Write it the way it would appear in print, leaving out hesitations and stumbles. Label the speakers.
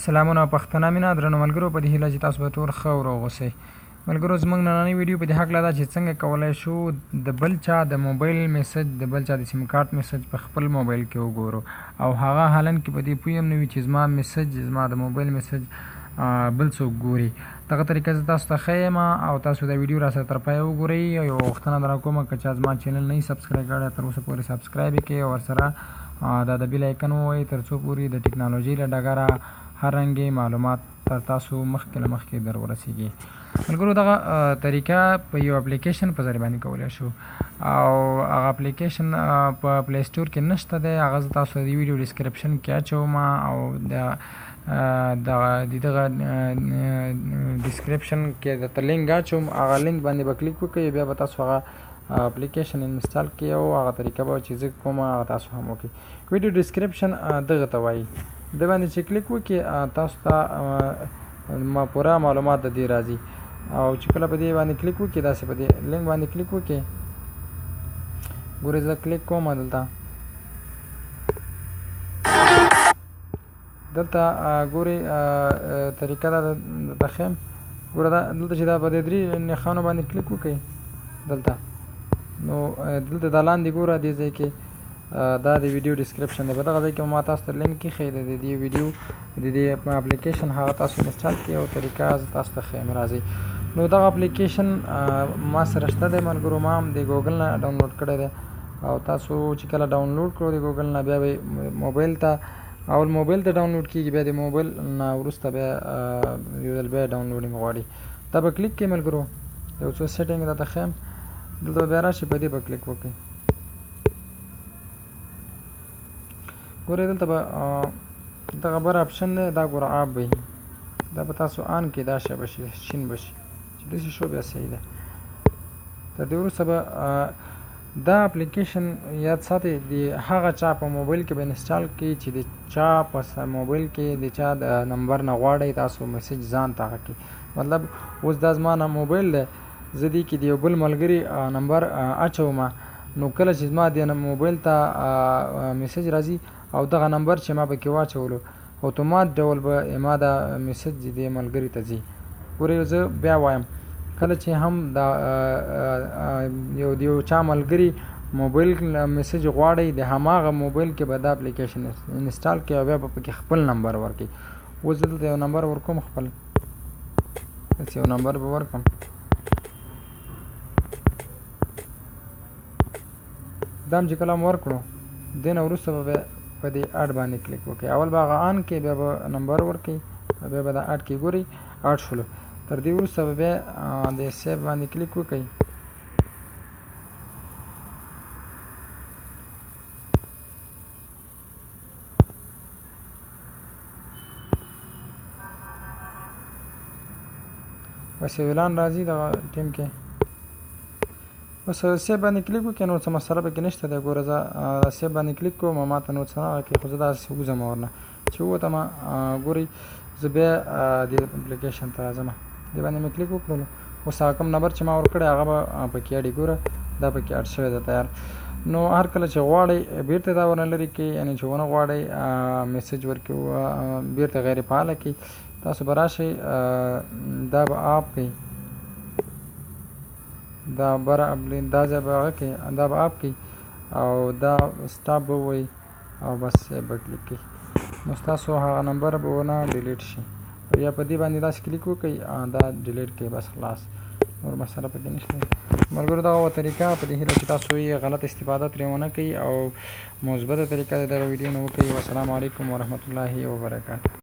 Speaker 1: سلامونه پښتانه مینه درنو ملګرو په دې هیله چې تاسو به ټول ښه او روغ اوسئ. ملګرو زموږ نننۍ ویډیو په دې هکله ده چې څنګه کولی شو د بل چا د موبایل میسج د بل چا د سیم کارت میسج په خپل موبایل کې وګورو او هغه حالن کې په دې پوه هم نه وي چې زما میسج زما د موبایل میسج بل څوک ګوري. دغه طریقه زه تاسو ته ښیم او تاسو دا ویډیو راسره تر پایه وګورئ. یو غوښتنه درنه کومه که چا زما چینل نه وي سبسکرایب کړی تر اوسه پورې سبسکرایب یې کړئ او ورسره دا د بیل آیکن ووهئ تر څو پورې د ټکنالوژۍ له ډګره هر رنګې معلومات تر تاسو مخکې له مخکې در ورسیږي. ملګرو دغه طریقه په یو اپلیکیشن په ذریعه باندې کولی شو او هغه اپلیکیشن په پلی سټور کې نشته دی. هغه زه تاسو د ویډیو ډسکرپشن کې اچوم او دغه ډسکرپشن کې درته لینک اچوم. هغه لینک باندې به کلیک وکړئ بیا به تاسو هغه اپلیکیشن انسټال کړئ او هغه طریقه به چې زه کوم هغه تاسو هم وکړئ. ویډیو ډسکرپشن دغه ته وایي. د باندې چې کلیک وکړئ تاسو ته پوره معلومات د دې راځي او چې کله په دې باندې کلیک وکړئ داسې په دې لینک باندې کلیک وکړئ. ګورئ زه کلیک کوم دلته ګورئ طریقه دا درته ښیم. ګوره دلته چې دا په دې درې نښانو باندې کلیک وکړئ دلته نو دلته دا لاندې ګوره دې ځای کې دا د ویډیو ډسکرپشن دی. په دغه ځای کې ما تاسو ته لینک ایښی دی د دې ویډیو د دې اپلیکیشن هغه تاسو انسټال کړئ او طریقه زه تاسو ته ښیم راځئ. نو دغه اپلیکیشن ما سره شته دی ملګرو. ما هم د ګوګل نه ډاونلوډ کړی دی او تاسو چې کله ډاونلوډ کړو د ګوګل نه بیا به موبایل ته ډاونلوډ کېږي بیا د موبایل نه وروسته بیا یو ځل بیا ډاونلوډینګ غواړي. دا به کلیک کړئ ملګرو. یو څو سیټینګ درته ښیم دلته بیا راشئ په دې به کلیک وکړئ. ګورئ دلته به دغه بر اپشن دی دا ګوره آپ به دا به تاسو آن کړئ دا شی به شي شین به شي چې داسې شو بیا صحیح ده. تر دې وروسته به دا اپلیکیشن یاد ساتئ د هغه چا په موبایل کې به انسټال کړئ چې د چا په موبایل کې د چا د نمبر نه غواړئ تاسو میسج ځان ته هغه کړئ. مطلب اوس دا زما نه موبایل دی زه دې کې د یو بل ملګري نمبر اچوم نو کله چې زما د موبایل ته میسج راځي او دغه نمبر چې ما پکې واچولو اتومات ډول به ما دا میسج دې ملګري ته ځي. ګورئ زه بیا وایم کله چې هم دا یو چا ملګري موبایل میسج غواړئ د هماغه موبایل کې به دا اپلیکیشن انسټال کړئ او بیا به پکې خپل نمبر ورکړئ. اوس زه دلته یو نمبر ورکوم خپل یو نمبر به ورکړم دا هم چې کله م ورکړو دې نه وروسته به په دې اډ باندې کلیک وکړئ. اول به هغه آن کې بیا به نمبر ورکړئ بیا به دا اډ کې ګورئ اډ شولو. تر دې وروسته به بیا د سیو باندې کلیک وکړئ. بس یو اعلان راځي دغه ټیم کې بس سیو باندې کلیک وکړئ. نور څه مسله پکې نشته دی. ګوره زه سیو باندې کلیک کوم ما ته نور څه نه راکړي خو زه داسې وځم ورنه چې ووتم. ګورئ زه بیا دې اپلیکیشن ته راځم دې باندې مې کلیک وکړلو. اوس هغه کوم نمبر چې ما ورکړی هغه به پکې اډ ګوره دا پکې اډ شوی دی تیار. نو هر کله چې غواړئ بیرته دا ورنه لرې کړئ یعنې چې ونه غواړئ میسج ورکړو بیرته غیر فعاله کړئ تاسو به راشئ دا به آپ کړئ دا بره دا ځای به هغه کړئ دا به آپ کړئ او دا سټاپ به ووایئ او بس سیو به کلیک کړئ نو ستاسو هغه نمبر به ونه ډیلیټ شي. یا په دې باندې داسې کلیک وکړئ دا ډیلیټ کړئ بس خلاص نور مسله پکې نشته. ملګرو دغه طریقه په دې هیله چې تاسو یې غلط استفاده ترې ونه کوئ او مثبته طریقه د دغه ویډیو نه وکړئ. والسلام علیکم ورحمت الله وبرکاته.